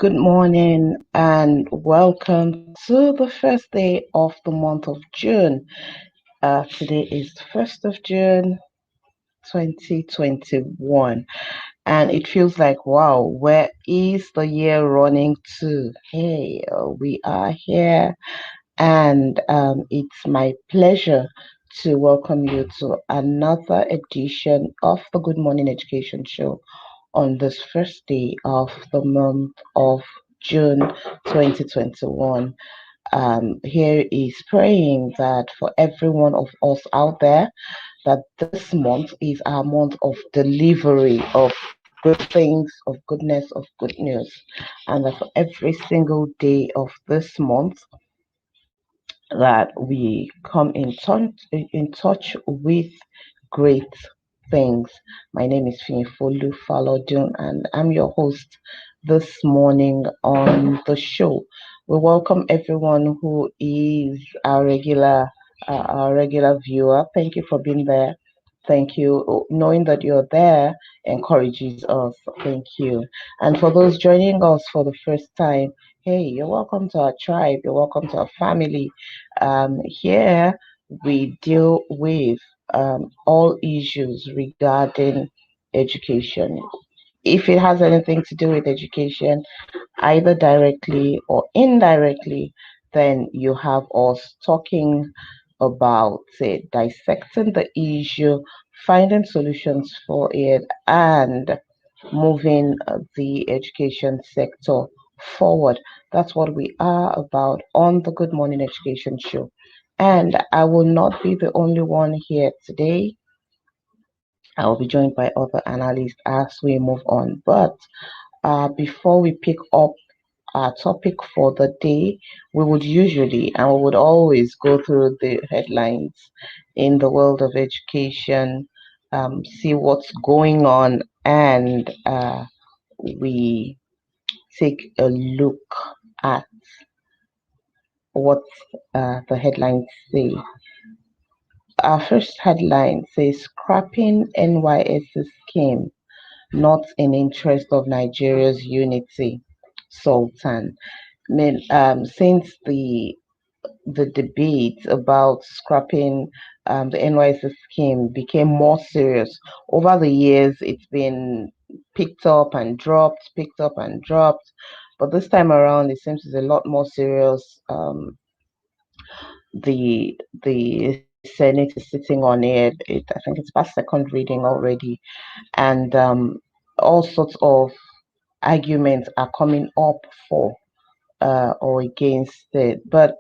Good morning and welcome to the first day of the month of June. Today is the 1st of June 2021, and it feels like, wow, where is the year running to? Hey, we are here, and it's my pleasure to welcome you to another edition of the Good Morning Education Show on this first day of the month of June 2021. Here is praying that for every one of us out there, that this month is our month of delivery of good things, of goodness, of good news, and that for every single day of this month, that we come in touch with great things. My name is Finifolu Falodun, and I'm your host this morning on the show. We welcome everyone who is our regular viewer. Thank you for being there. Thank you. Knowing that you're there encourages us. Thank you. And for those joining us for the first time, hey, you're welcome to our tribe. You're welcome to our family. Here we deal with all issues regarding education. If it has anything to do with education, either directly or indirectly, then you have us talking about it, dissecting the issue, finding solutions for it, and moving the education sector forward. That's what we are about on the Good Morning Education Show. And I will not be the only one here today. I will be joined by other analysts as we move on. But before we pick up our topic for the day, we would usually and we would always go through the headlines in the world of education, see what's going on, and we take a look at what the headlines say. Our first headline says scrapping NYS scheme, not in interest of Nigeria's unity. Sultan. Since the debate about scrapping the NYS scheme became more serious over the years, it's been picked up and dropped. But this time around, it seems it's a lot more serious. The Senate is sitting on it. I think it's past second reading already, and all sorts of arguments are coming up for or against it. But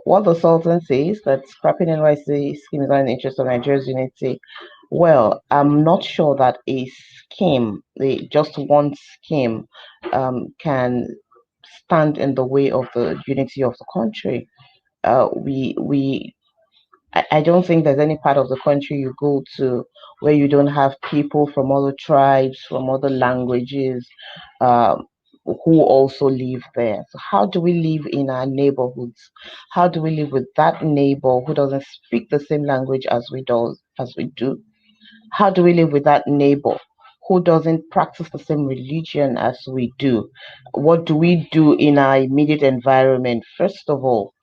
what the Sultan says, that scrapping NYC scheme is not in the interest of Nigeria's unity. Well, I'm not sure that a scheme, just one scheme, can stand in the way of the unity of the country. I don't think there's any part of the country you go to where you don't have people from other tribes, from other languages, um, who also live there. So how do we live in our neighborhoods? How do we live with that neighbor who doesn't speak the same language as we do? How do we live with that neighbor who doesn't practice the same religion as we do? What do we do in our immediate environment, first of all,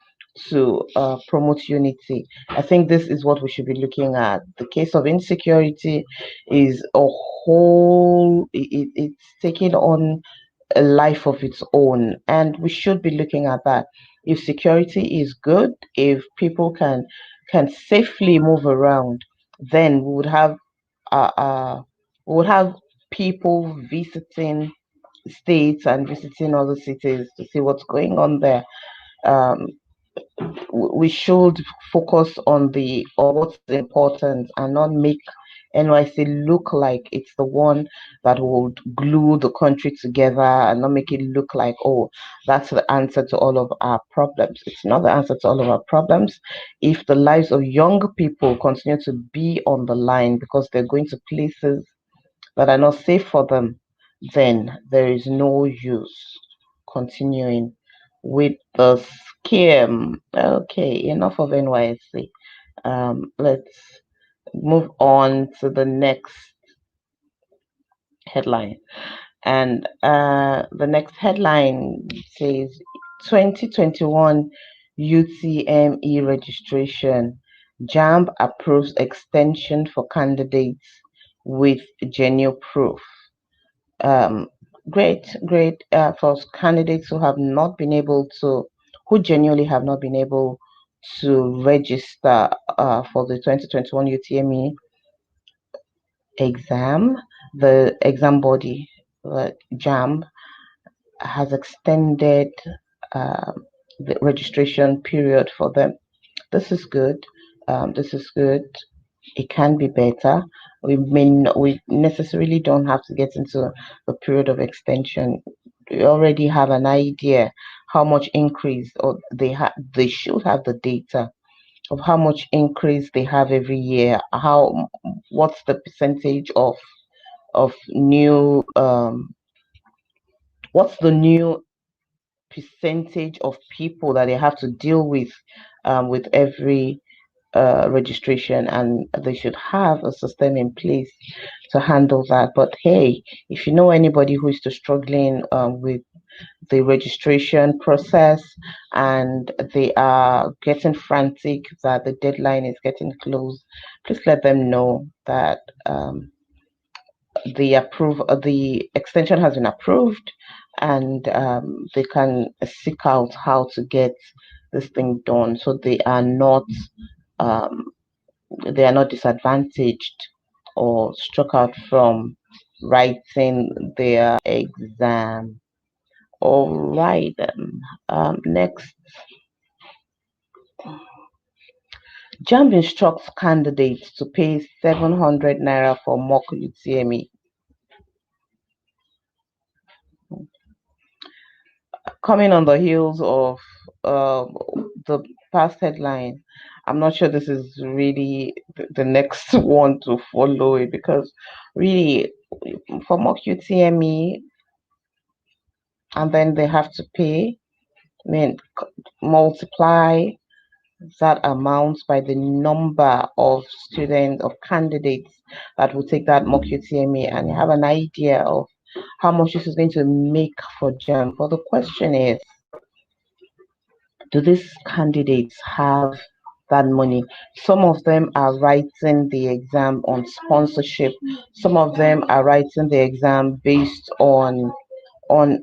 to promote unity? I think this is what we should be looking at. The case of insecurity is a it's taking on a life of its own, and we should be looking at that. If security is good, if people can safely move around, then uh, uh, we would have people visiting states and visiting other cities to see what's going on there. Um, we should focus on what's important and not make NYC look like it's the one that would glue the country together, and not make it look like, oh, that's the answer to all of our problems. It's not the answer to all of our problems. If the lives of young people continue to be on the line because they're going to places that are not safe for them, then there is no use continuing with the scheme. Okay, enough of NYSC. Let's move on to the next headline. And the next headline says 2021 UTME registration. JAMB approves extension for candidates with genuine proof. Great for candidates who have not been able to, who genuinely have not been able to register for the 2021 UTME exam. The exam body, JAMB, has extended the registration period for them. This is good. This is good. It can be better. We necessarily don't have to get into the period of extension. We already have an idea how much increase, or they should have the data of how much increase they have every year. What's the percentage of new what's the new percentage of people that they have to deal with every registration, and they should have a system in place to handle that. But hey, if you know anybody who is still struggling with the registration process and they are getting frantic that the deadline is getting close, please let them know that the extension has been approved, and they can seek out how to get this thing done, so um, they are not disadvantaged or struck out from writing their exam. All right, next. JAMB instructs candidates to pay 700 naira for mock UTME. Coming on the heels of the past headline, I'm not sure this is really the next one to follow it, because really for mock UTME, and then they have to pay. I mean, multiply that amount by the number of students, of candidates that will take that mock UTME, and you have an idea of how much this is going to make for JAMB. But the question is, do these candidates have that money? Some of them are writing the exam on sponsorship. Some of them are writing the exam based on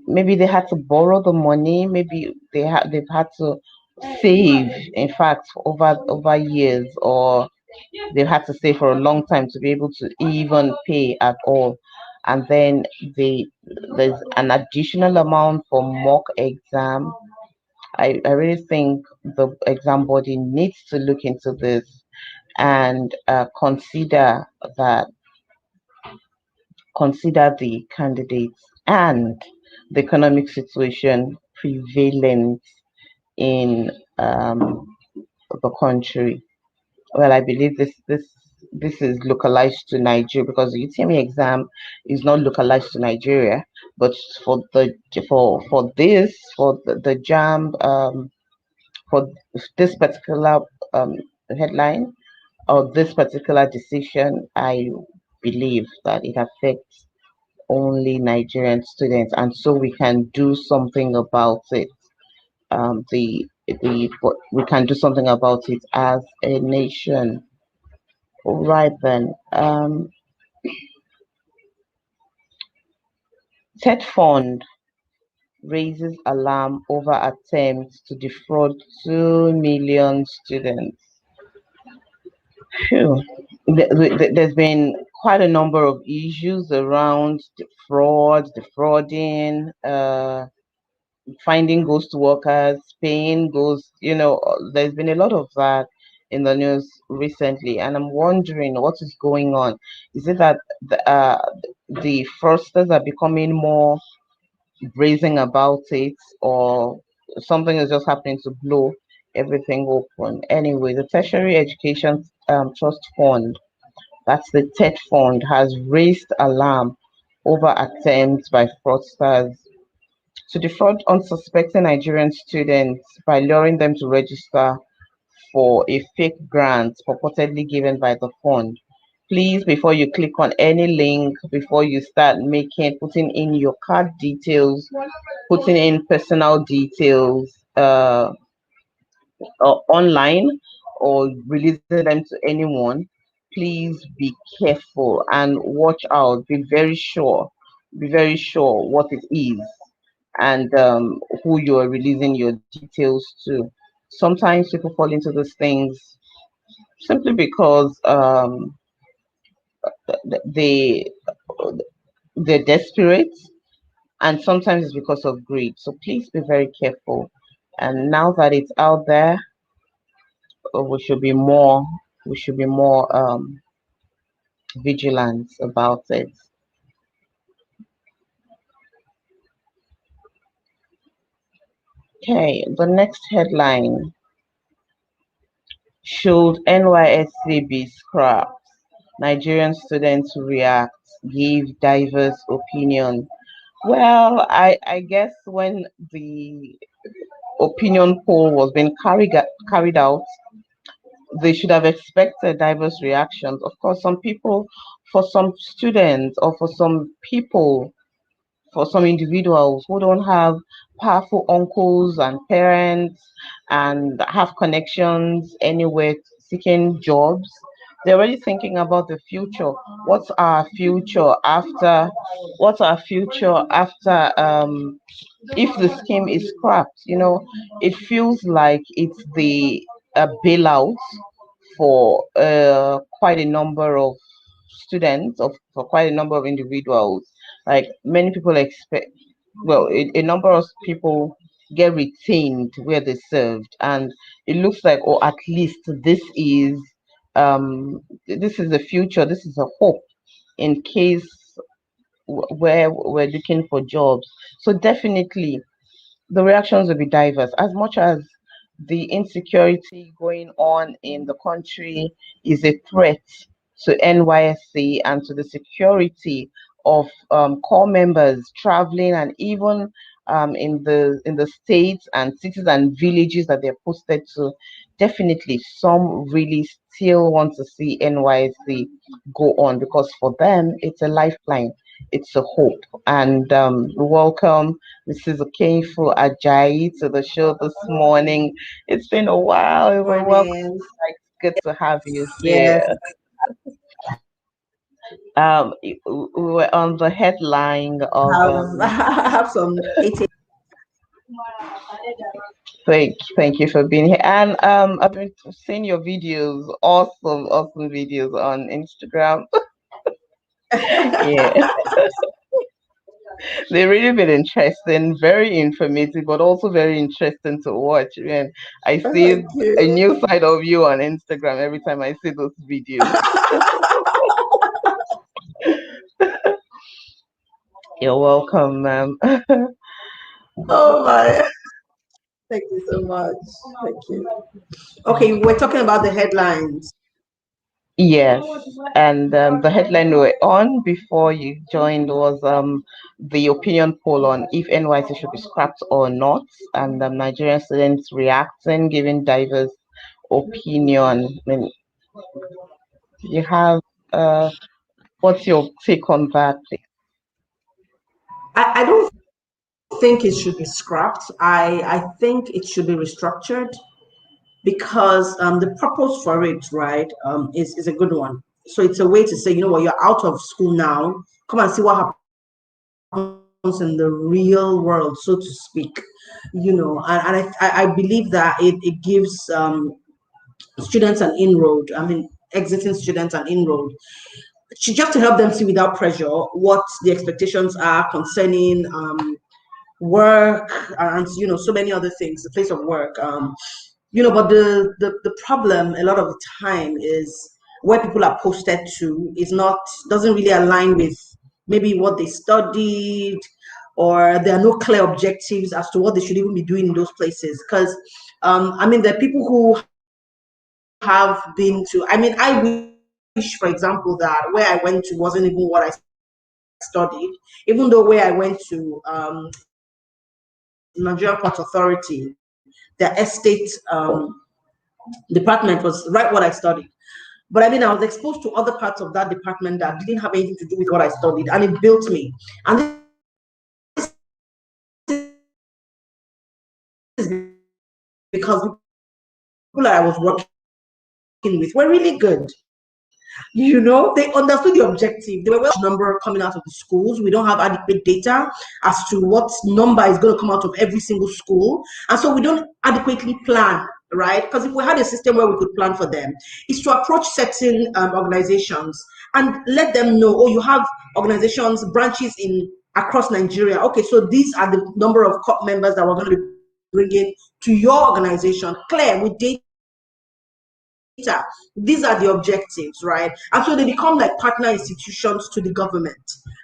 maybe they had to borrow the money, maybe they've had to save, in fact, over years, or they've had to save for a long time to be able to even pay at all. And then there's an additional amount for mock exam. I really think the exam body needs to look into this and that consider the candidates and the economic situation prevalent in the country. Well, I believe this is localized to Nigeria, because the UTME exam is not localized to Nigeria, but for the JAMB, for this particular headline, or this particular decision, I believe that it affects only Nigerian students, and so we can do something about it. We can do something about it as a nation. All right then. TED Fund raises alarm over attempts to defraud 2 million students. Phew. There's been quite a number of issues around defrauding, finding ghost workers, paying ghost, there's been a lot of that in the news recently, and I'm wondering what is going on. Is it that the fraudsters are becoming more brazen about it, or something is just happening to blow everything open? Anyway, the Tertiary Education Trust Fund, that's the TED Fund, has raised alarm over attempts by fraudsters to defraud unsuspecting Nigerian students by luring them to register for a fake grant purportedly given by the fund. please, before you click on any link, before you start putting in your card details, putting in personal details, online, or releasing them to anyone, please be careful and watch out. Be very sure what it is, and who you are releasing your details to. Sometimes people fall into these things simply because they they're desperate, and sometimes it's because of greed. So please be very careful. And now that it's out there, we should be more vigilant about it. Okay, the next headline: should NYSC be scrapped? Nigerian students react, give diverse opinion. Well, I guess when the opinion poll was being carried out, they should have expected diverse reactions. Of course, for some students, or for some individuals who don't have powerful uncles and parents and have connections anywhere seeking jobs, they're already thinking about the future. What's our future after? What's our future after? If the scheme is scrapped, it feels like it's the bailout for quite a number of students, for quite a number of individuals. Like many people expect, well, a number of people get retained where they served, and it looks like, or at least this is the future. This is a hope in case where we're looking for jobs. So definitely the reactions will be diverse. As much as the insecurity going on in the country is a threat to NYSC and to the security of core members traveling, and even in the states and cities and villages that they're posted to, definitely some really still want to see NYSC go on, because for them it's a lifeline, it's a hope. And welcome Mrs. Okeinfo Ajayi to the show this morning. It's been a while. We're welcome. Morning. Like, good to have you Yes. here. We were on the headline of I have some 80. thank you for being here. And I've been seeing your videos, awesome videos on Instagram. Yeah, they've really been interesting, very informative, but also very interesting to watch. And I see Thank a you. new side of you on Instagram every time I see those videos. You're welcome, ma'am. Oh my. Thank you so much. Thank you. Okay, we're talking about the headlines. Yes, and the headline we were on before you joined was the opinion poll on if NYC should be scrapped or not, and Nigerian students reacting, giving diverse opinion. I mean, you have what's your take on that? I don't think it should be scrapped. I think it should be restructured because the purpose for it, right, is a good one. So it's a way to say, you know what, you're out of school now. Come and see what happens in the real world, so to speak. And I believe that it gives students an inroad. I mean, exiting students an inroad. Just to help them see without pressure what the expectations are concerning work and so many other things, the place of work. But the problem a lot of the time is where people are posted to is not doesn't really align with maybe what they studied, or there are no clear objectives as to what they should even be doing in those places. Because I mean, there are people who have been to, I mean, I wish, for example, that where I went to wasn't even what I studied, even though where I went to, Nigerian Port Authority, the estate department was right what I studied. But I mean, I was exposed to other parts of that department that didn't have anything to do with what I studied, and it built me. And this is because people that I was working with were really good. They understood the objective. They were well number coming out of the schools. We don't have adequate data as to what number is going to come out of every single school. And so we don't adequately plan, right? Because if we had a system where we could plan for them, is to approach certain organizations and let them know, oh, you have organizations, branches in across Nigeria. Okay, so these are the number of members that we're going to be bringing to your organization, clear with data. These are the objectives, right? And so they become like partner institutions to the government.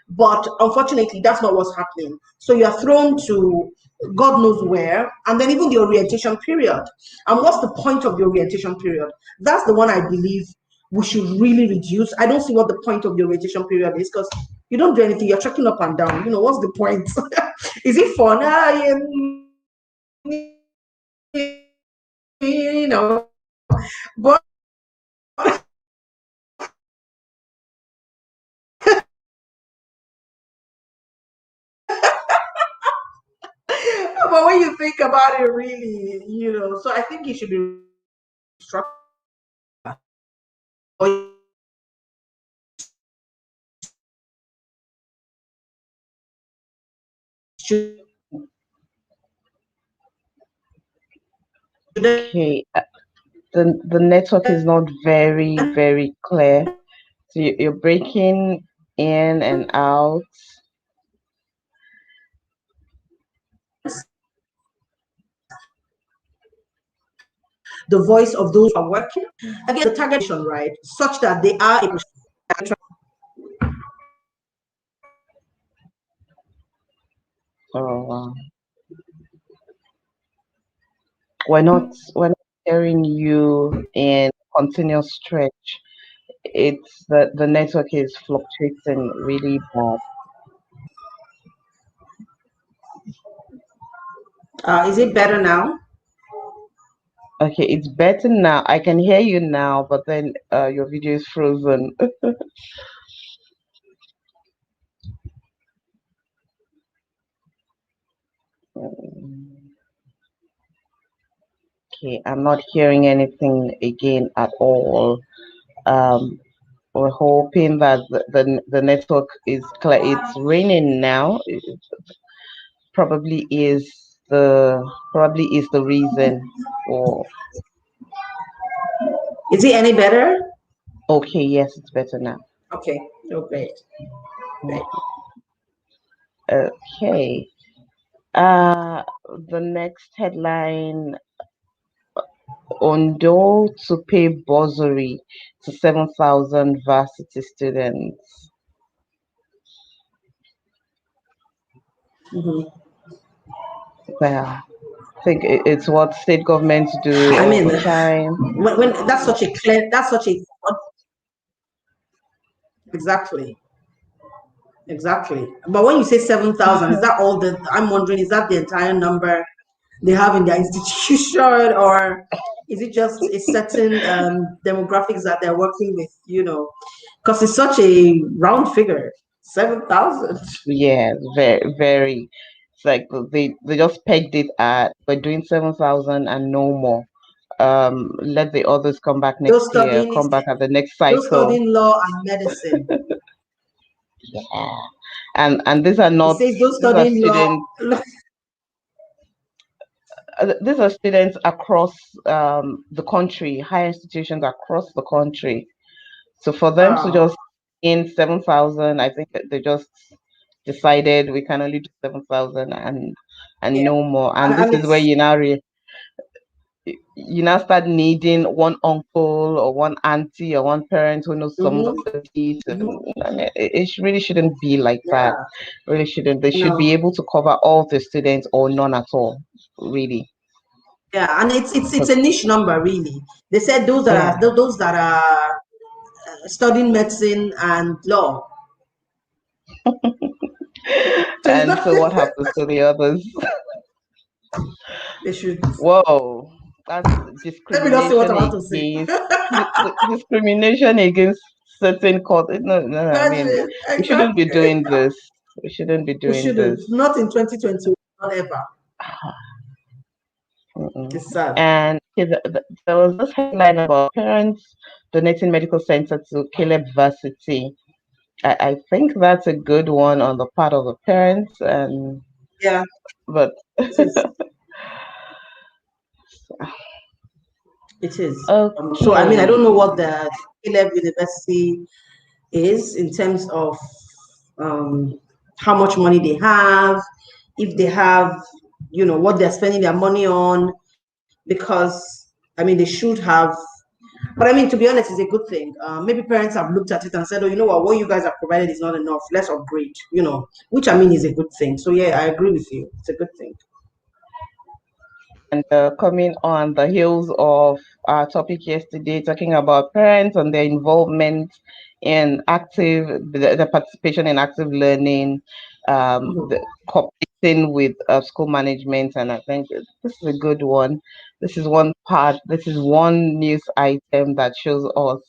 But unfortunately, that's not what's happening. So you are thrown to God knows where, and then even the orientation period. And what's the point of the orientation period? That's the one I believe we should really reduce. I don't see what the point of the orientation period is, because you don't do anything. You're trekking up and down. What's the point? Is it fun? But but when you think about it, really, so I think it should be Okay, the network is not very clear. So you're breaking in and out. the voice of those who are working against the target, right, such that they are able. So we're not hearing you in continuous stretch. It's the network is fluctuating really bad. Is it better now? Okay, it's better now. I can hear you now, but then your video is frozen. Okay, I'm not hearing anything again at all. Um, we're hoping that the network is clear. It's raining now. It probably is the reason. Or Is it any better? okay, yes, it's better now. Okay, oh, great. Great. Okay. Uh, the next headline: Ondo to pay bursary to 7,000 varsity students. Mm-hmm. Well, I think it's what state governments do I all mean, the time. when that's such a exactly. Exactly. But when you say 7,000, is that all the, I'm wondering, is that the entire number they have in their institution, or is it just a certain demographics that they're working with, Because it's such a round figure, 7,000. Yeah, very. It's like they just pegged it at we're doing 7,000 and no more. Let the others come back Those next year, studying, come back at the next those cycle. studying law and medicine. Yeah. And these are It not says those these are studying law. students these are students across the country, higher institutions across the country. So for them to Wow. just in 7,000, I think that they just decided we can only do 7,000 and Yeah. no more. And And this is where it's, you now start needing one uncle or one auntie or one parent who knows mhm, somebody. mhm. I mean, it really shouldn't be like that. Yeah, Really shouldn't. They should be no. able to cover all the students or none at all. Really. Yeah, and it's 'Cause- a niche number, really. They said yeah. those that are studying medicine and law. So it's And not so what happens to the others? they should Whoa. that's Let me not say what discrimination I want to say. against discrimination against certain culture. No, no, I mean, Imagine, we shouldn't be exactly. doing this. We shouldn't be We doing shouldn't. this. Not in 2020, not ever. Mm-mm. It's sad. And there was this headline about parents donating medical center to Caleb Varsity. I think that's a good one on the part of the parents, and Yeah, but it is. It is. So, I mean, I don't okay. know what the Caleb University is in terms of um, how much money they have, if they have, what they're spending their money on, because, I mean, they should have. But I mean, to be honest, it's a good thing. Maybe parents have looked at it and said, oh, you know what you guys have provided is not enough. Let's upgrade, which I mean is a good thing. So, yeah, I agree with you. It's a good thing. And coming on the heels of our topic yesterday, talking about parents and their involvement in the participation in active learning, Mhm. the cooperating with school management, and I think this is a good one. This is one news item that shows us,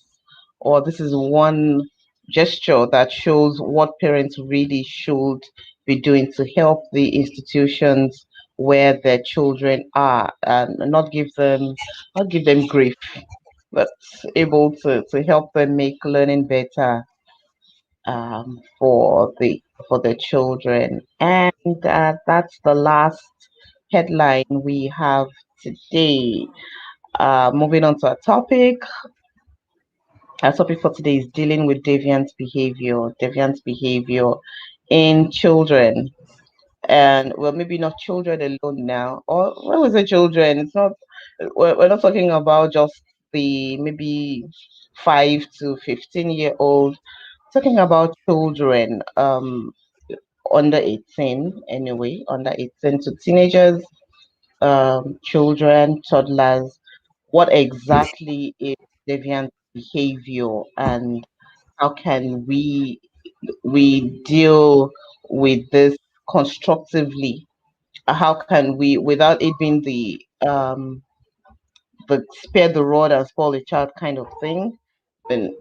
or this is one gesture that shows what parents really should be doing to help the institutions where their children are, and not give them grief, but able to help them make learning better, for the children. And that's the last headline we have today. Moving on to our topic. Our topic for today is dealing with deviant behavior in children. And well, maybe not children alone now, or when we say children, it's not, we're not talking about just the maybe 5 to 15-year old, talking about children, under 18, anyway, under 18 to teenagers, children, toddlers. What exactly is deviant behavior, and how can we deal with this constructively? How can we, without it being the spare the rod and spoil the child kind of thing, then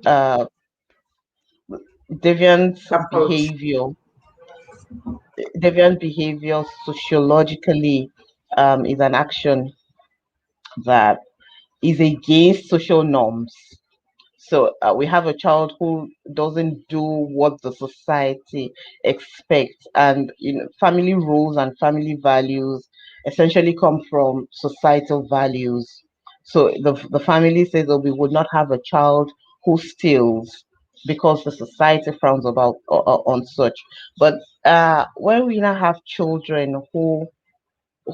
deviant Approach. behavior deviant behavior sociologically, is an action that is against social norms. So we have a child who doesn't do what the society expects, and family rules and family values essentially come from societal values. So the family says that we would not have a child who steals because the society frowns about on such. But when we now have children who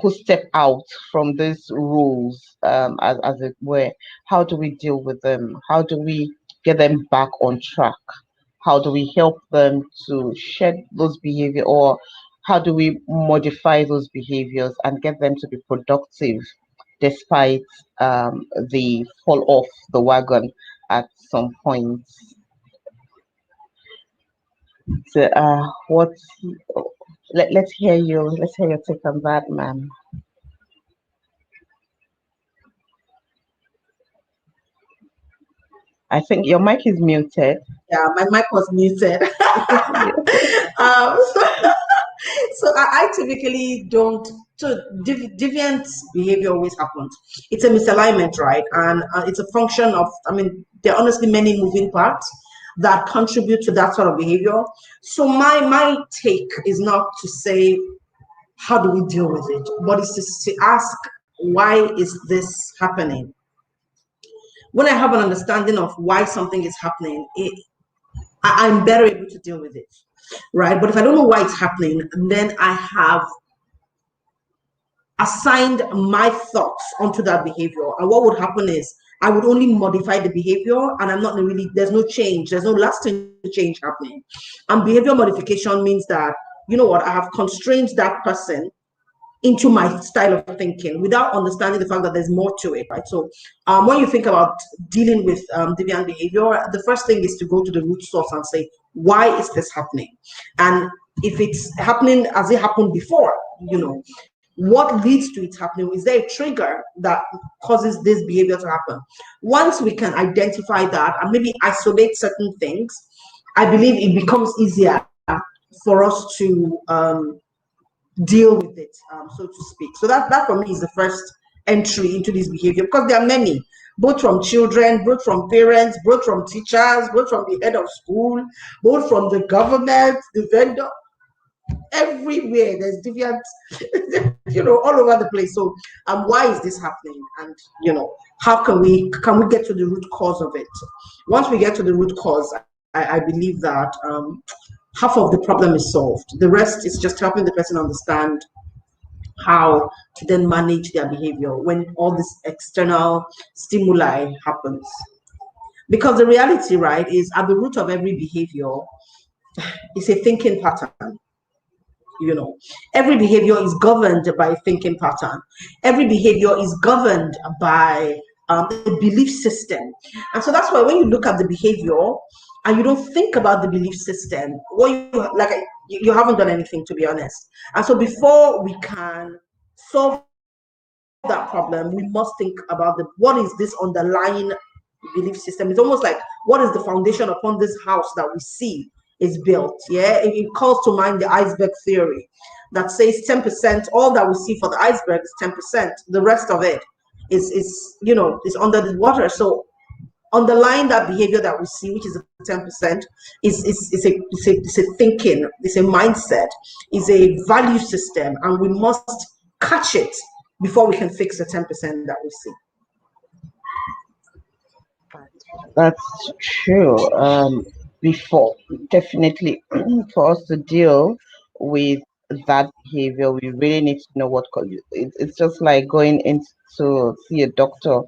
step out from these rules, as it were, how do we deal with them? How do we get them back on track? How do we help them to shed those behavior, or how do we modify those behaviors and get them to be productive despite the fall off the wagon at some point? So let's hear your take on that, ma'am. I think your mic is muted. Yeah, my mic was muted. Yeah. so, so I typically don't. So deviant behavior always happens. It's a misalignment, right? And it's a function of. I mean, there are honestly many moving parts that contribute to that sort of behavior. So my take is not to say how do we deal with it, but it's to ask why is this happening. When I have an understanding of why something is happening, I'm better able to deal with it, right? But if I don't know why it's happening, then I have assigned my thoughts onto that behavior. And what would happen is I would only modify the behavior, and I'm not really, there's no change, there's no lasting change happening. And behavior modification means that, you know what, I have constrained that person into my style of thinking without understanding the fact that there's more to it, right? So when you think about dealing with deviant behavior, the first thing is to go to the root source and say, why is this happening? And if it's happening as it happened before, what leads to it happening? Is there a trigger that causes this behavior to happen? Once we can identify that and maybe isolate certain things, I believe it becomes easier for us to deal with it, so to speak. So that for me is the first entry into this behavior, because there are many, both from children, both from parents, both from teachers, both from the head of school, both from the government, the vendor, everywhere. There's deviant, all over the place. So, why is this happening? And how can we get to the root cause of it? Once we get to the root cause, I believe that half of the problem is solved. The rest is just helping the person understand how to then manage their behavior when all this external stimuli happens. Because the reality, right, is at the root of every behavior is a thinking pattern. Every behavior is governed by a thinking pattern. Every behavior is governed by a belief system. And so that's why when you look at the behavior and you don't think about the belief system, you haven't done anything, to be honest. And so before we can solve that problem, we must think about what is this underlying belief system. It's almost like, what is the foundation upon this house that we see is built? Yeah, it calls to mind the iceberg theory that says 10%, all that we see for the iceberg is 10%. The rest of it is under the water. So underlying that behavior that we see, which is 10%, is a thinking, it's a mindset, is a value system, and we must catch it before we can fix the 10% that we see. That's true. Before, definitely, for us to deal with that behavior, we really need to know what it's just like going in to see a doctor.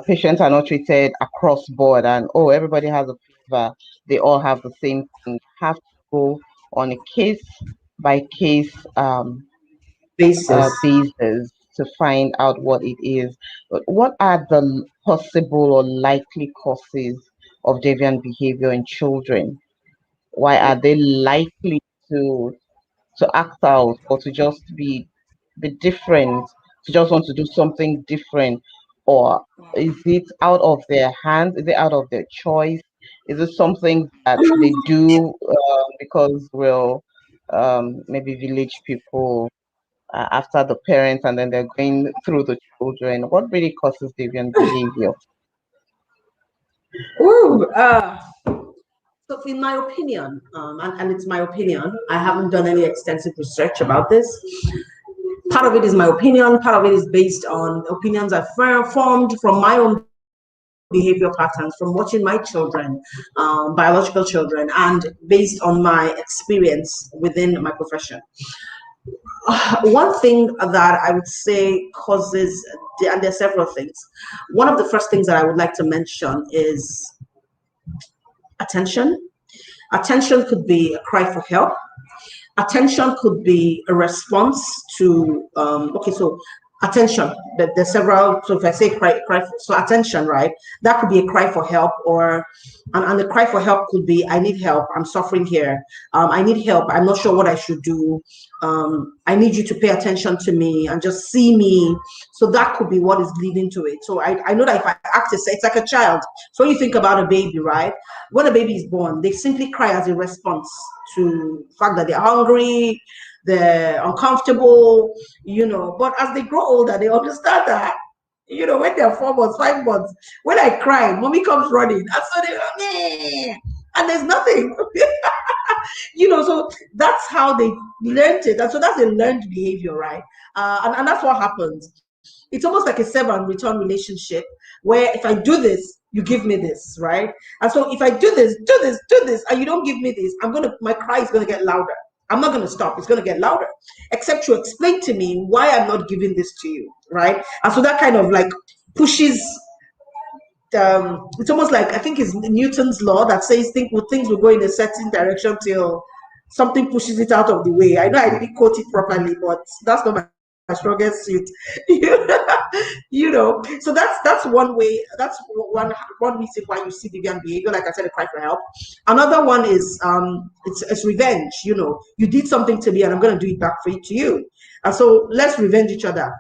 Patients are not treated across board, and oh, everybody has a fever. They all have the same thing. You have to go on a case by case Basis. basis to find out what it is. But what are the possible or likely causes of deviant behavior in children? Why are they likely to act out or to just be different, to just want to do something different? Or is it out of their hands? Is it out of their choice? Is it something that they do because, well, maybe village people after the parents, and then they're going through the children? What really causes deviant behavior? Ooh, so in my opinion, and it's my opinion, I haven't done any extensive research about this. Part of it is my opinion, part of it is based on opinions I've formed from my own behavior patterns, from watching my children, biological children, and based on my experience within my profession. One thing that I would say causes, and there are several things. One of the first things that I would like to mention is attention. Attention could be a cry for help. Attention could be a response to, okay, so attention, there's several, so if I say cry so attention, right, that could be a cry for help, or and the cry for help could be, I need help, I'm suffering here, I need help, I'm not sure what I should do, I need you to pay attention to me and just see me. So that could be what is leading to it. So I know that if I act, it's like a child. So when you think about a baby, right, when a baby is born, they simply cry as a response to the fact that they're hungry, they're uncomfortable, but as they grow older, they understand that, when they're 4 months, 5 months, when I cry, mommy comes running, and so they, and there's nothing. So that's how they learned it. And so that's a learned behavior, right? And that's what happens. It's almost like a serve and return relationship, where if I do this, you give me this, right? And so if I do this, and you don't give me this, my cry is gonna get louder. I'm not gonna stop, it's gonna get louder. Except you explain to me why I'm not giving this to you, right? And so that kind of like pushes, it's almost like, I think it's Newton's law that says things will go in a certain direction till something pushes it out of the way. I know I didn't quote it properly, but that's not my strongest suit. You know, so that's one way. That's one reason why you see deviant behavior. Like I said, a cry for help. Another one is it's revenge. You know, you did something to me, and I'm going to do it back for it to you. And so let's revenge each other.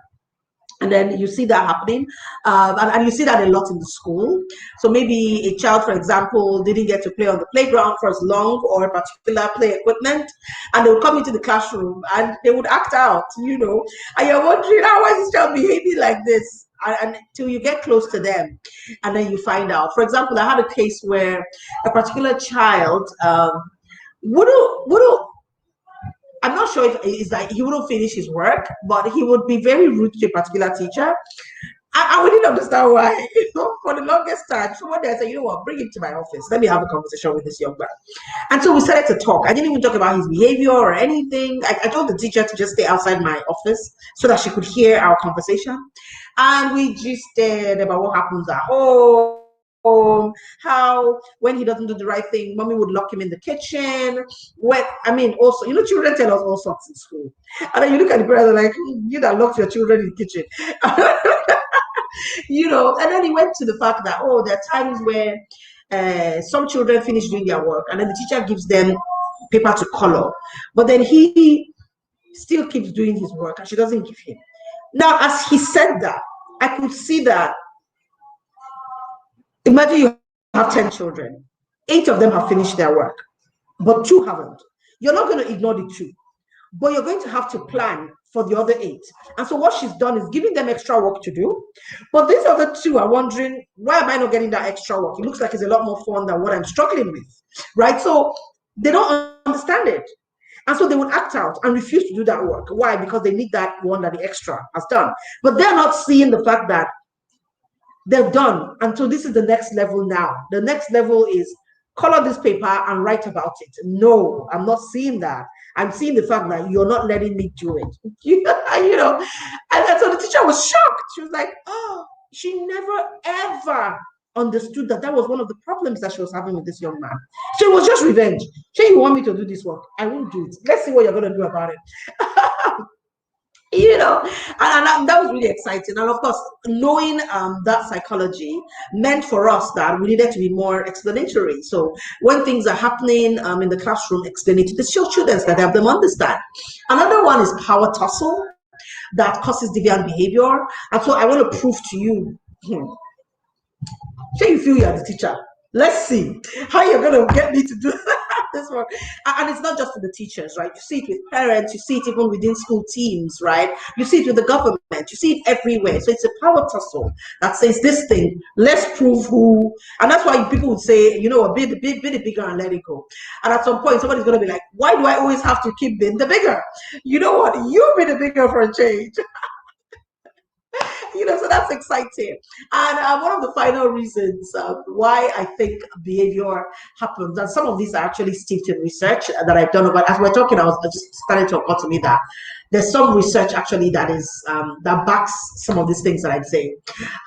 And then you see that happening, and you see that a lot in the school. So maybe a child, for example, didn't get to play on the playground for as long, or a particular play equipment, and they would come into the classroom and they would act out, you know, and you're wondering, why is this child behaving like this? And until you get close to them, and then you find out. For example, I had a case where a particular child would I'm not sure if it's like he wouldn't finish his work, but he would be very rude to a particular teacher. I didn't understand why. You know, for the longest time, someone there said, you know what, bring him to my office. Let me have a conversation with this young man. And so we started to talk. I didn't even talk about his behavior or anything. I told the teacher to just stay outside my office so that she could hear our conversation. And we gisted about what happens at home, how when he doesn't do the right thing, mommy would lock him in the kitchen. Also, you know, children tell us all sorts in school. And then you look at the parents like, you that locked your children in the kitchen. You know, and then he went to the fact that, there are times where some children finish doing their work and then the teacher gives them paper to color, but then he still keeps doing his work and she doesn't give him. Now, as he said that, I could see that, imagine you have 10 children, 8 of them have finished their work, but 2 haven't. You're not going to ignore the 2, but you're going to have to plan for the other 8. And so what she's done is giving them extra work to do. But these other 2 are wondering, why am I not getting that extra work? It looks like it's a lot more fun than what I'm struggling with, right? So they don't understand it. And so they would act out and refuse to do that work. Why? Because they need that one that the extra has done. But they're not seeing the fact that they're done. And so this is the next level now. The next level is color this paper and write about it. No, I'm not seeing that. I'm seeing the fact that you're not letting me do it. You know, and so the teacher was shocked. She was like, she never ever understood that was one of the problems that she was having with this young man. So it was just revenge. Say you want me to do this work, I won't do it. Let's see what you're going to do about it. You know, and that was really exciting. And of course, knowing that psychology meant for us that we needed to be more explanatory. So when things are happening in the classroom, explain it to the students that help them understand. Another one is power tussle that causes deviant behavior. And so I want to prove to you, say you feel you're the teacher. Let's see how you're going to get me to do this work. And it's not just for the teachers, right? You see it with parents, you see it even within school teams, right? You see it with the government, you see it everywhere. So it's a power tussle that says this thing, let's prove who. And that's why people would say, you know, be the bigger and let it go. And at some point, somebody's going to be like, why do I always have to keep being the bigger? You know what? You be the bigger for a change. You know, so that's exciting. And one of the final reasons why I think behavior happens, and some of these are actually steeped in research that I've done. But as we're talking, I just started to occur to me that there's some research actually that is that backs some of these things that I'd say.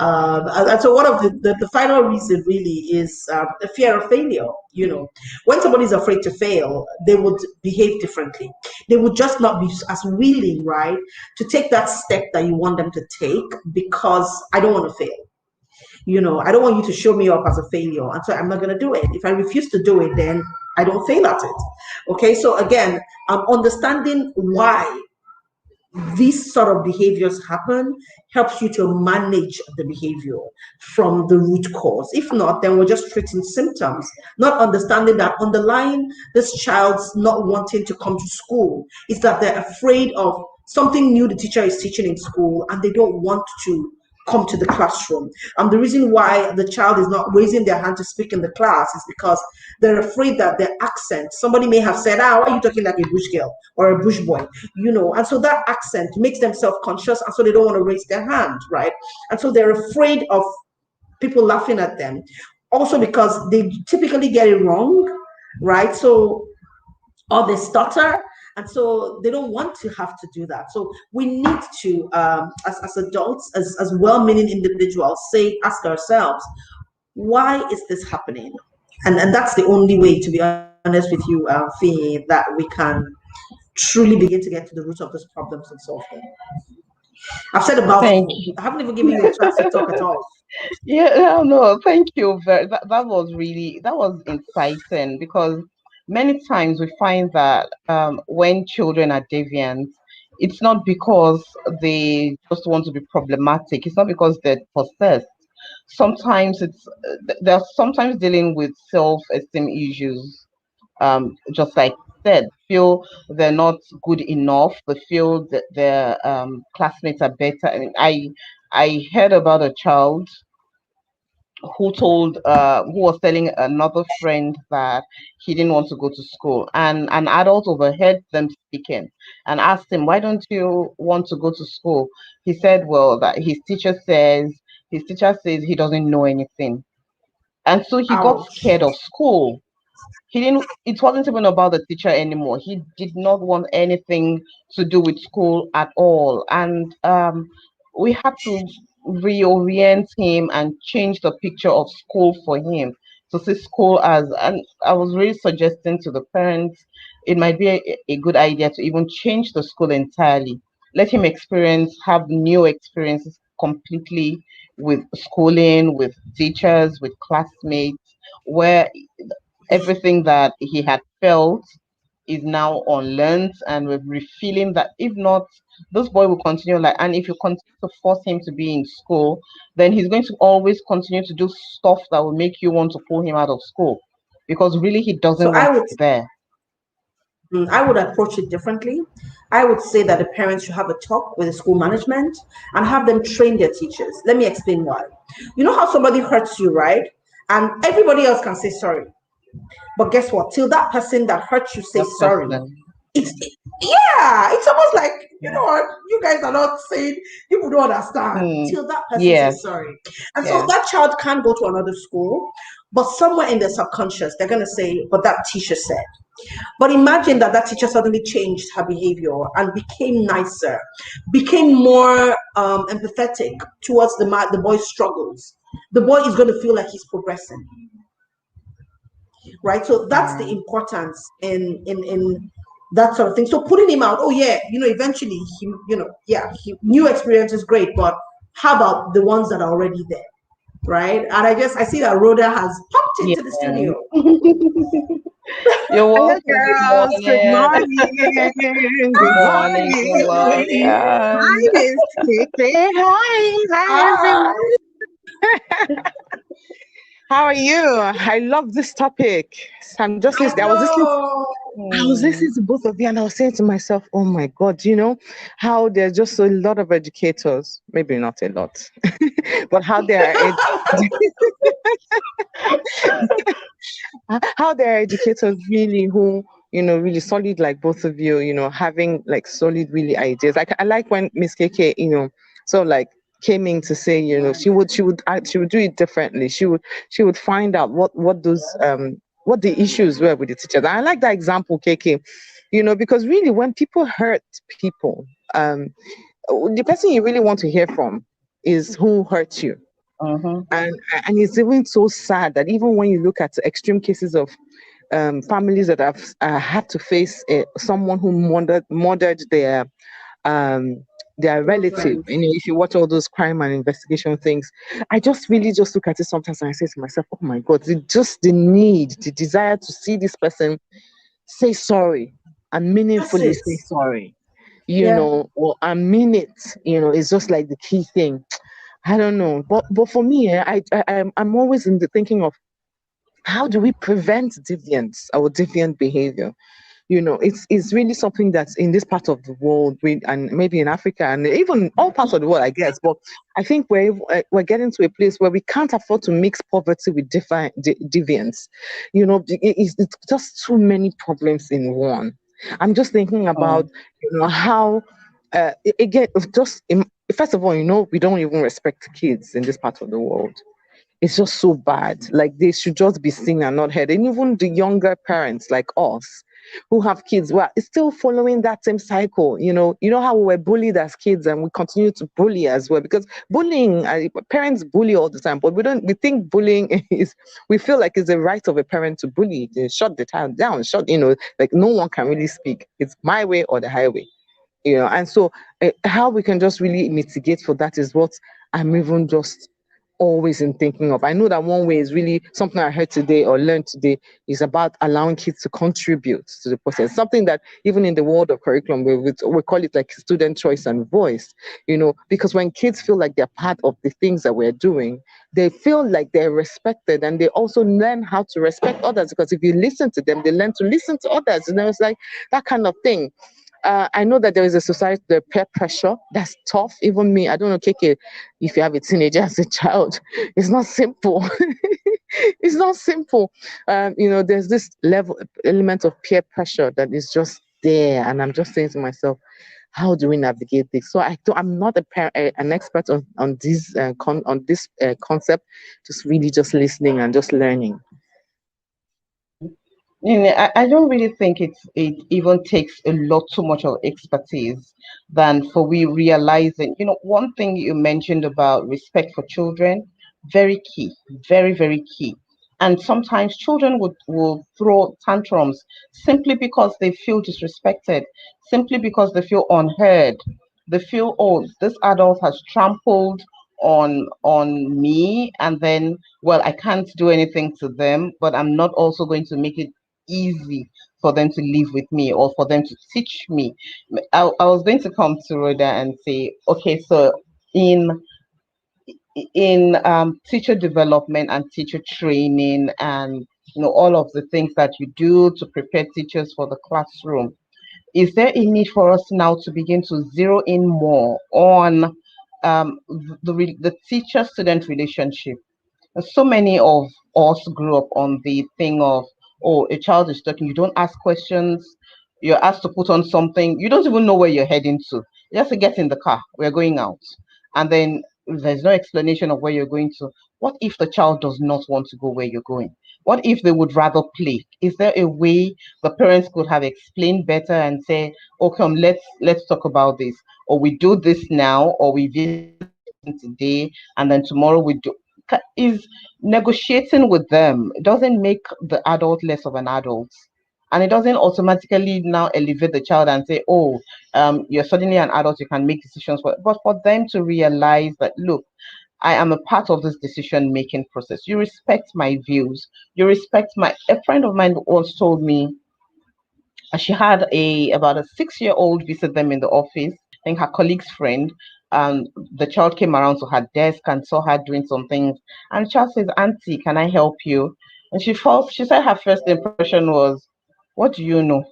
And so one of the final reason really is the fear of failure. You know, when somebody is afraid to fail, they would behave differently. They would just not be as willing, right, to take that step that you want them to take, because I don't want to fail. You know, I don't want you to show me up as a failure, and so I'm not going to do it. If I refuse to do it, then I don't fail at it. Okay, so again, understanding why these sort of behaviors happen helps you to manage the behavior from the root cause. If not, then we're just treating symptoms, not understanding that underlying this child's not wanting to come to school is that they're afraid of something new the teacher is teaching in school and they don't want to come to the classroom. And the reason why the child is not raising their hand to speak in the class is because they're afraid that their accent, somebody may have said, why are you talking like a bush girl or a bush boy? You know, and so that accent makes them self-conscious, and so they don't want to raise their hand, right? And so they're afraid of people laughing at them. Also because they typically get it wrong, right? So, or they stutter, and so they don't want to have to do that. So we need to, as adults, as well-meaning individuals, ask ourselves, why is this happening? And that's the only way, to be honest with you, Fee, that we can truly begin to get to the root of these problems and solve them. I've said a Thank mouthful. I haven't even given you a chance to talk at all. Yeah, no, no, thank you. That was really that was inciting because many times we find that when children are deviant, it's not because they just want to be problematic. It's not because they're possessed. Sometimes they're sometimes dealing with self-esteem issues. Just like I said, feel they're not good enough. They feel that their classmates are better. I mean, I heard about a child who was telling another friend that he didn't want to go to school, and an adult overheard them speaking and asked him, why don't you want to go to school? He said, well, that his teacher says he doesn't know anything, and so he got Ouch. scared of school. He didn't It wasn't even about the teacher anymore. He did not want anything to do with school at all, and we had to reorient him and change the picture of school for him to see school as. And I was really suggesting to the parents it might be a good idea to even change the school entirely, let him have new experiences completely with schooling, with teachers, with classmates, where everything that he had felt is now unlearned, and we're refilling that. If not, this boy will continue like, and if you continue to force him to be in school, then he's going to always continue to do stuff that will make you want to pull him out of school, because really he So doesn't want to be there. I would approach it differently. I would say that the parents should have a talk with the school management and have them train their teachers. Let me explain why. You know how somebody hurts you, right? And everybody else can say sorry. But guess what? Till that person that hurt you say That sorry, person. it's yeah, it's almost like, you Yeah. know what, you guys are not saying, you don't understand till that person Yes. says sorry. And so Yes. that child can go to another school, but somewhere in their subconscious, they're going to say, but that teacher said. But imagine that that teacher suddenly changed her behavior and became nicer, became more empathetic towards the boy's struggles. The boy is going to feel like he's progressing, right? So that's the Mm. importance in that sort of thing. So putting him out, oh yeah, eventually he, yeah, new experience is great, but how about the ones that are already there, right? And I see that Rhoda has popped Yeah. into the studio. You're Hello, welcome. Good girls. Good morning. morning. Good Good morning. You're morning. welcome. Hi, Miss Kitty. Hi. Hi, everyone. Hi. How are you? I love this topic. So I'm just I listening. know. I was listening Mm. to both of you, and I was saying to myself, "Oh my God, how there's just a lot of educators. Maybe not a lot, but how there are how there are educators really who really solid like both of you, having like solid really ideas. Like I like when Miss KK, so like came in to say, she would do it differently. She would find out what the issues were with the teachers. And I like that example, KK, because really when people hurt people, the person you really want to hear from is who hurt you. Mm-hmm. and and it's even so sad that even when you look at the extreme cases of families that have had to face someone who murdered um, their relative. Children. If you watch all those crime and investigation things, I just really just look at it sometimes and I say to myself, "Oh my God, the need, the desire to see this person say sorry and That's meaningfully it. say sorry." Yeah. Or I mean it, it's just like the key thing. I don't know, but for me, I'm always in the thinking of how do we prevent deviance or deviant behavior. It's really something that's in this part of the world, and maybe in Africa and even all parts of the world, I guess. But I think we're getting to a place where we can't afford to mix poverty with deviance. It's just too many problems in one. I'm just thinking about Mm. how again, first of all, we don't even respect kids in this part of the world. It's just so bad. Like they should just be seen and not heard. And even the younger parents like us who have kids, well, it's still following that same cycle. You know how we were bullied as kids and we continue to bully as well. Because bullying, parents bully all the time, but we think bullying we feel like it's the right of a parent to bully. They shut the child down, like no one can really speak. It's my way or the highway. And so how we can just really mitigate for that is what I'm even just always in thinking of. I know that one way is really something I heard today or learned today is about allowing kids to contribute to the process. Something that even in the world of curriculum, we call it like student choice and voice, because when kids feel like they're part of the things that we're doing, they feel like they're respected, and they also learn how to respect others, because if you listen to them, they learn to listen to others. And it's like that kind of thing. I know that there is a society, the peer pressure, that's tough. Even me, I don't know, KK, if you have a teenager as a child, it's not simple. It's not simple. There's this element of peer pressure that is just there. And I'm just saying to myself, how do we navigate this? So I'm not an expert on this concept, just really just listening and just learning. I don't really think it even takes a lot too much of expertise than for we realizing, one thing you mentioned about respect for children, very key, very, very key. And sometimes children will throw tantrums simply because they feel disrespected, simply because they feel unheard. They feel, oh, this adult has trampled on me, and then, well, I can't do anything to them, but I'm not also going to make it easy for them to live with me or for them to teach me. I was going to come to Rhoda and say, okay, so in teacher development and teacher training, and all of the things that you do to prepare teachers for the classroom, is there a need for us now to begin to zero in more on the teacher student relationship? So many of us grew up on the thing of, oh, a child is talking, you don't ask questions, you're asked to put on something, you don't even know where you're heading to. You just say, get in the car, we're going out. And then there's no explanation of where you're going to. What if the child does not want to go where you're going? What if they would rather play? Is there a way the parents could have explained better and say, oh, come, let's talk about this, or we do this now, or we visit this person today, and then tomorrow we do? Is negotiating with them, it doesn't make the adult less of an adult, and it doesn't automatically now elevate the child and say, oh, you're suddenly an adult, you can make decisions but for them to realize that, look, I am a part of this decision making process. You respect my views, you respect my a friend of mine once told me, she had a about a 6-year-old visit them in the office. I think her colleague's friend. The child came around to her desk and saw her doing some things. And the child says, "Auntie, can I help you?" And she said her first impression was, "What do you know?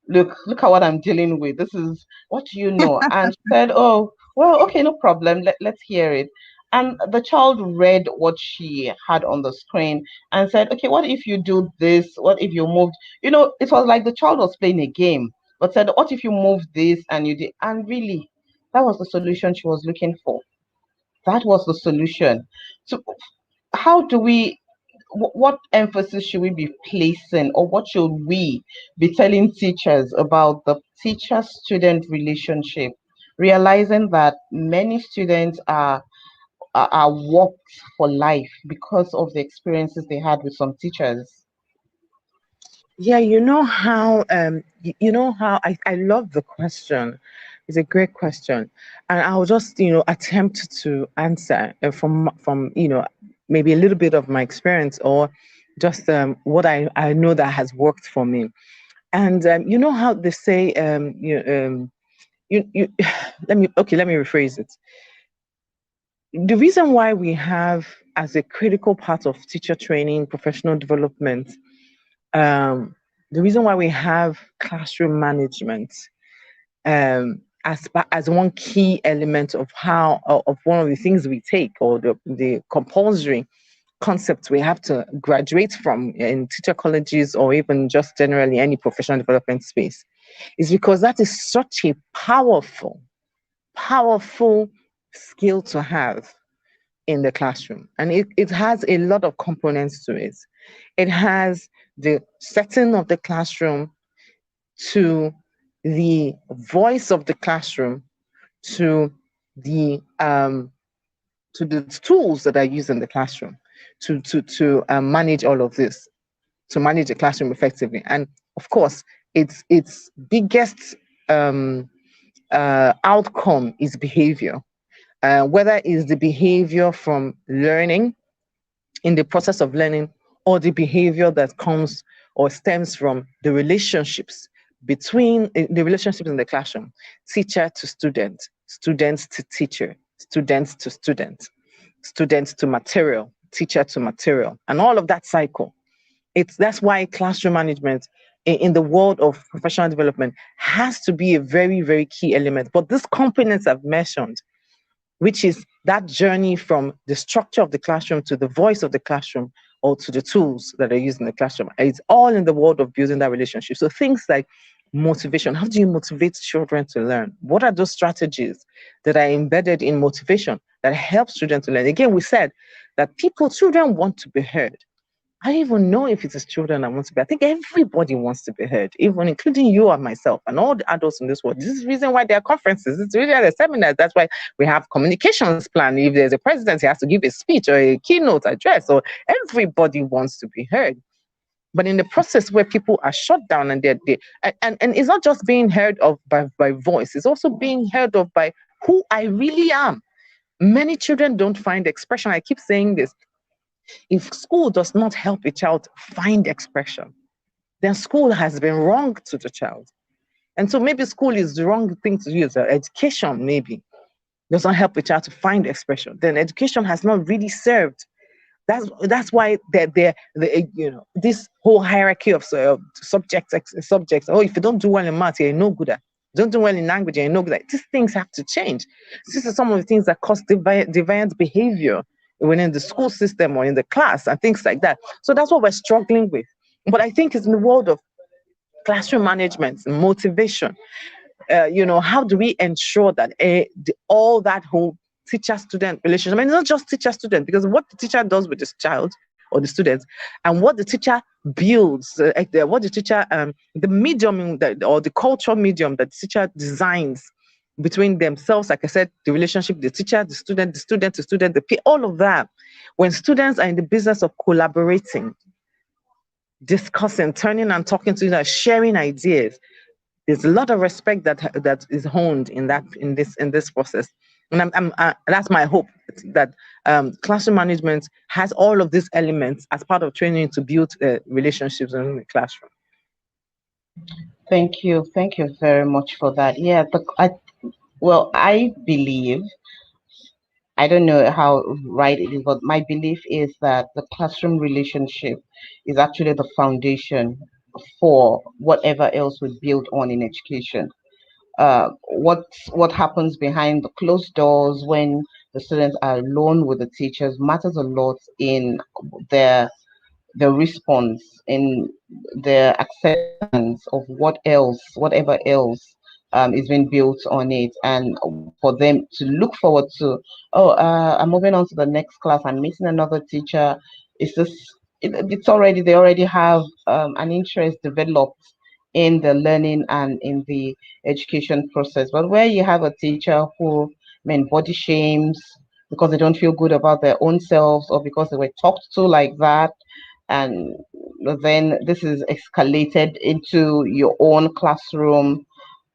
Look at what I'm dealing with. This is what do you know?" And she said, "Oh, well, okay, no problem. Let's hear it." And the child read what she had on the screen and said, "Okay, what if you do this? What if you moved?" It was like the child was playing a game, but said, "What if you move this and you did?" And really, that was the solution she was looking for. That was the solution. So, how do we what emphasis should we be placing, or what should we be telling teachers about the teacher student relationship, realizing that many students are warped for life because of the experiences they had with some teachers? Yeah, you know how I love the question. It's a great question. And I'll just, attempt to answer from, maybe a little bit of my experience, or just what I know that has worked for me. And you know how they say, you let me rephrase it. The reason why we have, as a critical part of teacher training, professional development, um, the reason why we have classroom management, as one key element of of one of the things we take, or the compulsory concepts we have to graduate from in teacher colleges, or even just generally any professional development space, is because that is such a powerful skill to have in the classroom. And it has a lot of components to it. It has the setting of the classroom, to the voice of the classroom, to the tools that are used in the classroom, to manage all of this, to manage the classroom effectively. And of course, its biggest um, outcome is behavior. Whether it's the behavior from learning, in the process of learning, or the behavior that comes or stems from the relationships between the relationships in the classroom, teacher to student, students to teacher, students to student, students to material, teacher to material, and all of that cycle. That's why classroom management in the world of professional development has to be a very, very key element. But these components I've mentioned, which is that journey from the structure of the classroom to the voice of the classroom or to the tools that are used in the classroom. It's all in the world of building that relationship. So things like motivation. How do you motivate children to learn? What are those strategies that are embedded in motivation that helps children to learn? Again, we said that children want to be heard. I don't even know if it is children that want to be. I think everybody wants to be heard, even including you and myself and all the adults in this world. This is the reason why there are conferences. It's really there are seminars. That's why we have communications plan. If there's a president, he has to give a speech or a keynote address. So everybody wants to be heard. But in the process where people are shut down and and it's not just being heard of by voice, it's also being heard of by who I really am. Many children don't find expression. I keep saying this. If school does not help a child find expression, then school has been wrong to the child. And so maybe school is the wrong thing to use. Education maybe does not help a child to find expression. Then education has not really served. That's why this whole hierarchy of subjects. Oh, if you don't do well in math, you're no good at. Don't do well in language, you're no good at. These things have to change. These are some of the things that cause deviant behavior within the school system or in the class and things like that. So that's what we're struggling with. But I think it's in the world of classroom management, motivation. How do we ensure that all that whole teacher-student relationship, I mean, it's not just teacher-student, because what the teacher does with this child or the students and what the teacher builds, what the teacher, the medium or the cultural medium that the teacher designs between themselves, like I said, the relationship, the teacher, the student, all of that. When students are in the business of collaborating, discussing, turning and talking to each other, sharing ideas, there's a lot of respect that is honed in this process. And that's my hope, that classroom management has all of these elements as part of training to build relationships in the classroom. Thank you very much for that. Yeah, I believe, I don't know how right it is, but my belief is that the classroom relationship is actually the foundation for whatever else we build on in education. What happens behind the closed doors when the students are alone with the teachers matters a lot in their the response, in the acceptance of whatever else is being built on it, and for them to look forward to, oh, I'm moving on to the next class, I'm meeting another teacher. It's just, they already have an interest developed in the learning and in the education process. But where you have a teacher who, I mean, body shames because they don't feel good about their own selves or because they were talked to like that, and then this is escalated into your own classroom,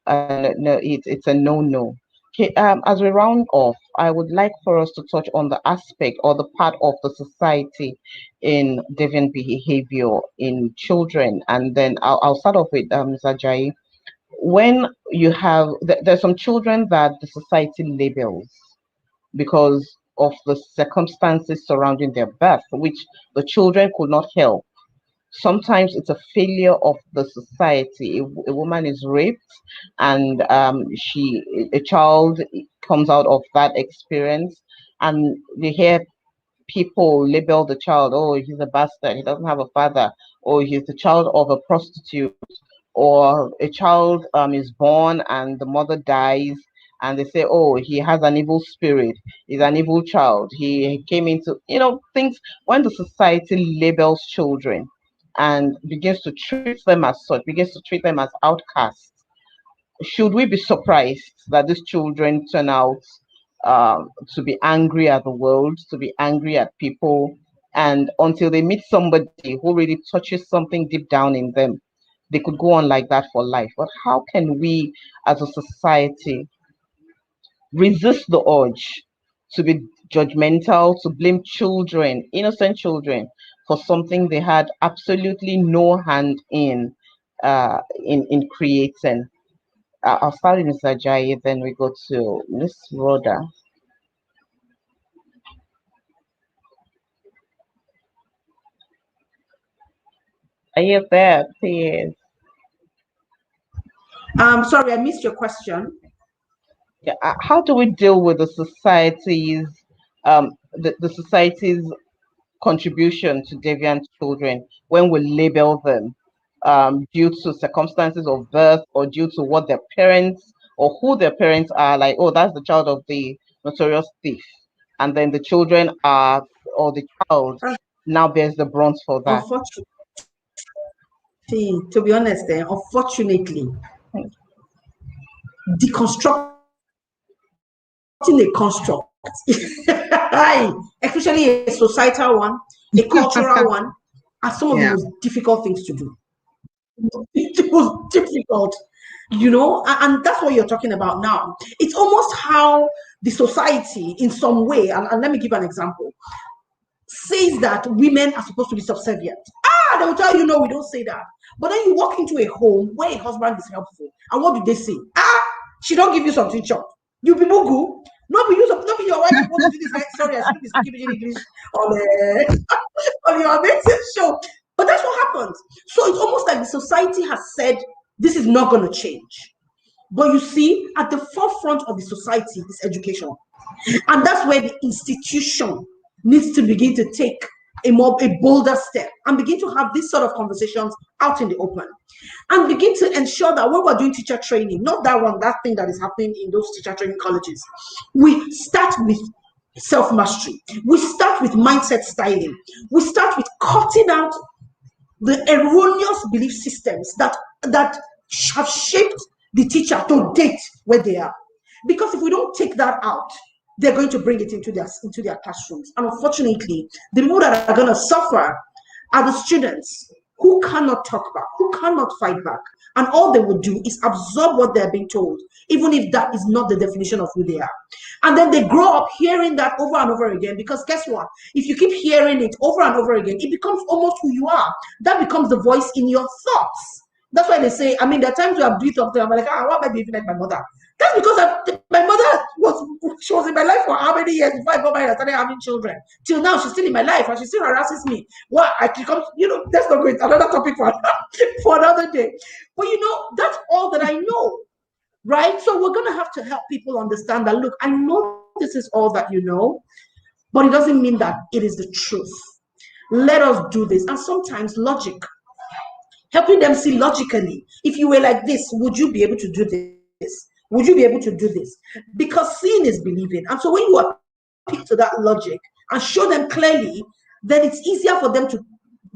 and no, it's a no. Okay, as we round off, I would like for us to touch on the aspect or the part of the society in deviant behavior in children, and then I'll start off with Mr. Jai. When you have there's some children that the society labels because of the circumstances surrounding their birth, which the children could not help. Sometimes it's a failure of the society. A woman is raped, and a child comes out of that experience, and they hear people label the child, oh, he's a bastard, he doesn't have a father, or he's the child of a prostitute, or a child is born and the mother dies, and they say, oh, he has an evil spirit, he's an evil child, he came into, things. When the society labels children and begins to treat them as such, begins to treat them as outcasts, should we be surprised that these children turn out to be angry at the world, to be angry at people, and until they meet somebody who really touches something deep down in them, they could go on like that for life. But how can we as a society resist the urge to be judgmental, to blame children, innocent children, for something they had absolutely no hand in creating? I'll start with Mr. Ajayi, then we go to Miss Rhoda. Are you there, please? Sorry, I missed your question. Yeah, how do we deal with the society's contribution to deviant children when we label them due to circumstances of birth or due to what their parents or who their parents are, like, oh, that's the child of the notorious thief, and then the children are, or the child now bears the brunt for that. Unfortunately, to be honest, unfortunately, deconstructing a construct, especially a societal one, a cultural one, are some of the most difficult things to do. It was difficult, and that's what you're talking about now. It's almost how the society, in some way, and let me give an example, says that women are supposed to be subservient. They will tell you, no, we don't say that. But then you walk into a home where a husband is helpful, and what do they say? She don't give you something chop. You be mugu. Not be your wife supposed to do this. Sorry, I shouldn't be speaking English on your amazing show. But that's what happens. So it's almost like the society has said this is not going to change. But you see, at the forefront of the society is education. And that's where the institution needs to begin to take a bolder step and begin to have these sort of conversations out in the open, and begin to ensure that when we're doing teacher training, not that thing that is happening in those teacher training colleges, we start with self-mastery, we start with mindset styling, we start with cutting out the erroneous belief systems that have shaped the teacher to date where they are. Because if we don't take that out, they're going to bring it into their classrooms. And unfortunately, the people that are going to suffer are the students who cannot talk back, who cannot fight back. And all they will do is absorb what they're being told, even if that is not the definition of who they are. And then they grow up hearing that over and over again, because guess what? If you keep hearing it over and over again, it becomes almost who you are. That becomes the voice in your thoughts. That's why they say, I mean, there are times you have breathed up there, I'm like, why am I behaving like my mother? That's because my mother was in my life for how many years before I got married and started having children. Till now, she's still in my life and she still harasses me. Well, I become, that's not great. Another topic for another day. But that's all that I know, right? So we're going to have to help people understand that, look, I know this is all that you know, but it doesn't mean that it is the truth. Let us do this. And sometimes logic, helping them see logically, if you were like this, would you be able to do this? Would you be able to do this? Because seeing is believing. And so when you appeal to that logic and show them clearly, then it's easier for them to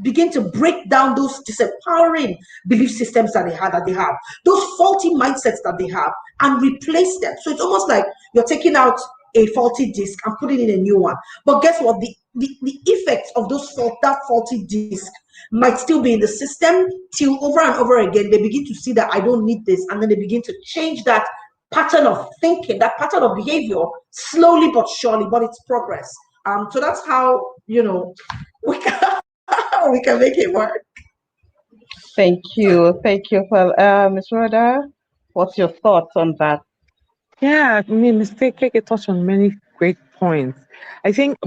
begin to break down those disempowering belief systems that they have, those faulty mindsets that they have, and replace them. So it's almost like you're taking out a faulty disc and putting in a new one. But guess what? The effects of that faulty disc might still be in the system, till over and over again they begin to see that I don't need this, and then they begin to change that pattern of thinking, that pattern of behavior, slowly but surely, but it's progress. So that's how we can make it work. Thank you for Ms. Rhoda. What's your thoughts on that? Yeah, I mean, Mistake touched on many great points. I think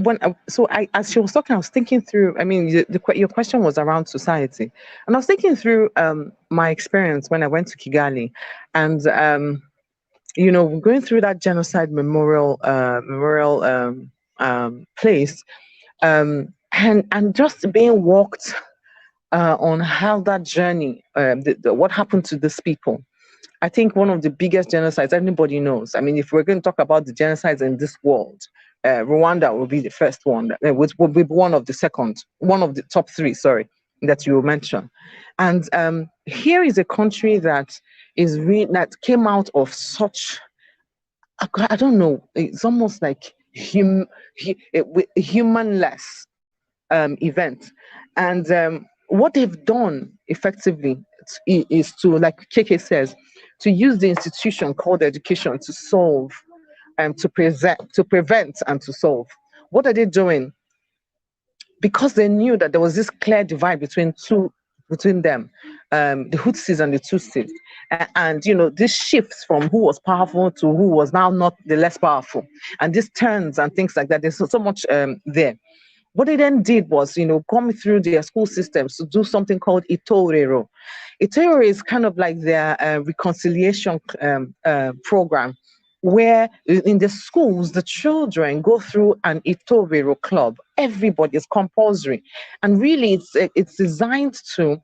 as she was talking, I was thinking through. I mean, your question was around society, and I was thinking through my experience when I went to Kigali, and going through that genocide memorial place, and just being walked on how that journey, what happened to these people. I think one of the biggest genocides anybody knows. I mean, if we're going to talk about the genocides in this world, Rwanda will be the first one, which will be one of the top three, sorry, that you mentioned. And here is a country that that came out of such, I don't know, it's almost like humanless event. And what they've done effectively is to, like KK says, to use the institution called education to solve and to prevent and to solve. What are they doing? Because they knew that there was this clear divide between them, the Hutsis and the Tutsis, and this shifts from who was powerful to who was now not the less powerful, and these turns and things like that. There's so much there. What they then did was, come through their school systems to do something called Itorero. Itorero is kind of like their reconciliation program, where in the schools, the children go through an Itorero club. Everybody is compulsory. And really, it's designed to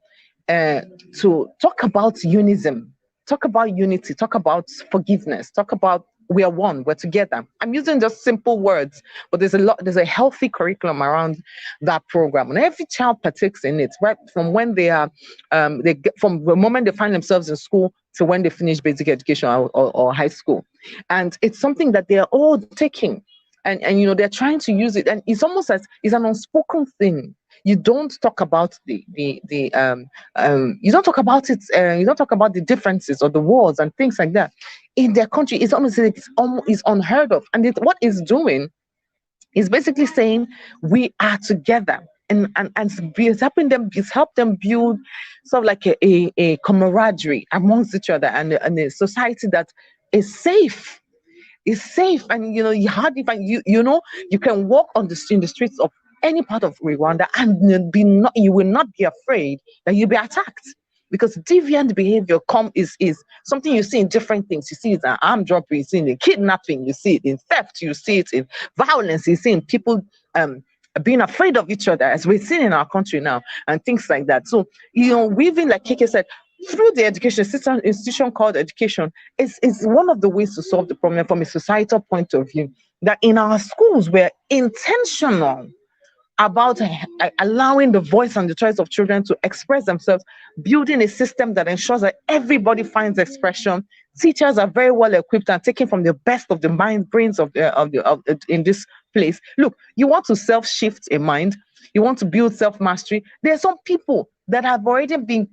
talk about unism, talk about unity, talk about forgiveness, talk about we are one, we're together. I'm using just simple words, but there's a healthy curriculum around that program. And every child partakes in it, right? From when they are, from the moment they find themselves in school to when they finish basic education or high school. And it's something that they're all taking. And they're trying to use it. And it's almost as it's an unspoken thing. You don't talk about you don't talk about it, you don't talk about the differences or the wars and things like that. In their country, it's unheard of. And what it's doing is basically saying we are together. And it's helped them build sort of like a camaraderie amongst each other, and a society that is safe. Is safe. And you hardly find you can walk in the streets of any part of Rwanda and you will not be afraid that you'll be attacked, because deviant behavior is something you see in different things. You see it in armed robbery, you see it in kidnapping, you see it in theft, you see it in violence, you see in people being afraid of each other, as we've seen in our country now, and things like that. So we've been, like Keke said, through the education system, institution called education is one of the ways to solve the problem from a societal point of view. That in our schools we're intentional about allowing the voice and the choice of children to express themselves, building a system that ensures that everybody finds expression. Teachers are very well equipped and taking from the best of the brains of in this place. Look, you want to self-shift a mind, you want to build self-mastery. There are some people that have already been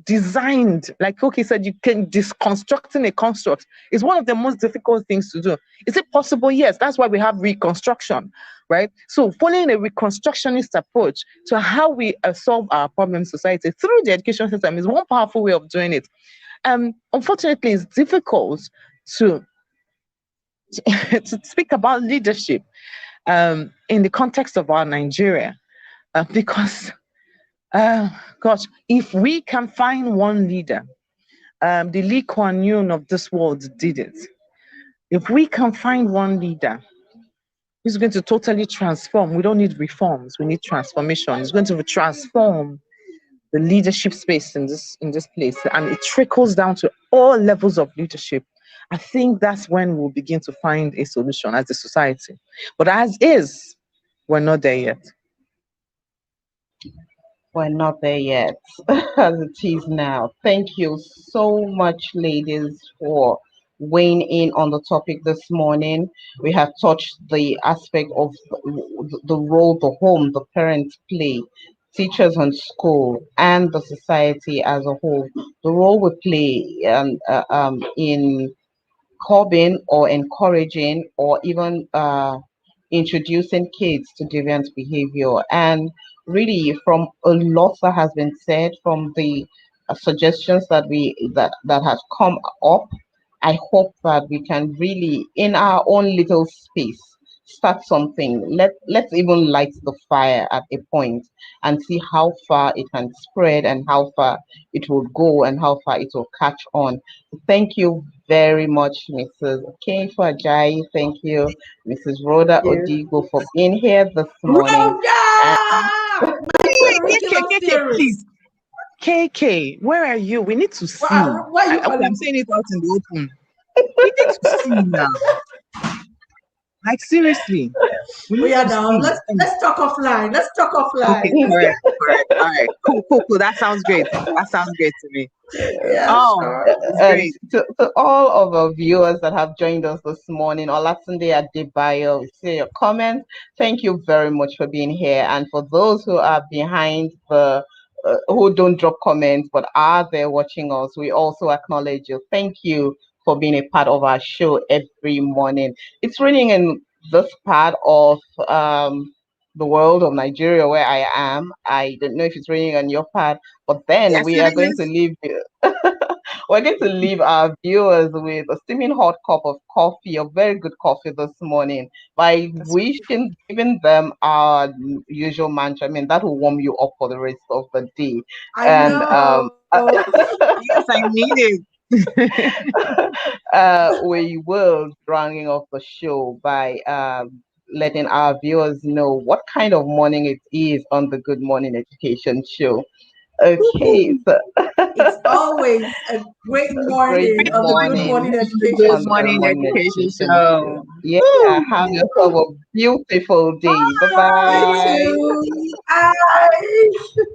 designed, like Koki said, you can disconstructing a construct is one of the most difficult things to do. Is it possible? Yes, that's why we have reconstruction, right? So following a reconstructionist approach to how we solve our problem in society through the education system is one powerful way of doing it. Unfortunately, it's difficult to speak about leadership in the context of our Nigeria, because gosh, if we can find one leader, the Lee Kuan Yew of this world did it. If we can find one leader who's going to totally transform, we don't need reforms, we need transformation. It's going to transform the leadership space in this place, and it trickles down to all levels of leadership. I think that's when we'll begin to find a solution as a society. But as is, we're not there yet. We're not there yet, as it is now. Thank you so much, ladies, for weighing in on the topic this morning. We have touched the aspect of the role the home, the parents play, teachers and school, and the society as a whole. The role we play in curbing or encouraging or even introducing kids to deviant behavior. And really, from a lot that has been said, from the suggestions that has come up, I hope that we can really, in our own little space, start something. Let's even light the fire at a point and see how far it can spread and how far it will go and how far it will catch on. Thank you very much, Mrs. K for Ajayi. Thank you, Mrs. Rhoda Odigo, for being here this morning. Rhoda! My curriculum theory. Please. KK, where are you? We need to see. Why I'm saying it out in the open. We need to see now. Like seriously. Now. Let's talk offline. Okay, all right. Cool. That sounds great. That sounds great to me. Yeah, great. To all of our viewers that have joined us this morning, Olatunde Adebayo, we see your comments. Thank you very much for being here. And for those who are behind the who don't drop comments but are there watching us, we also acknowledge you. Thank you for being a part of our show every morning. It's raining in this part of the world of Nigeria where I am. I don't know if it's raining on your part, but then Yes, we it are going to is. leave. We're going to leave our viewers with a steaming hot cup of coffee, a very good coffee this morning, by That's wishing, giving them our usual mantra. I mean, that will warm you up for the rest of the day. I And know. yes, I need it. we will be rounding off the show by letting our viewers know what kind of morning it is on the Good Morning Education show. Okay, Woohoo. so It's always a great a great morning on the Good morning Morning The Good Education on the Good Morning Show. Morning Education Education show. Show. Yeah, have Woo! yourself a beautiful day. Bye You bye. too. Bye.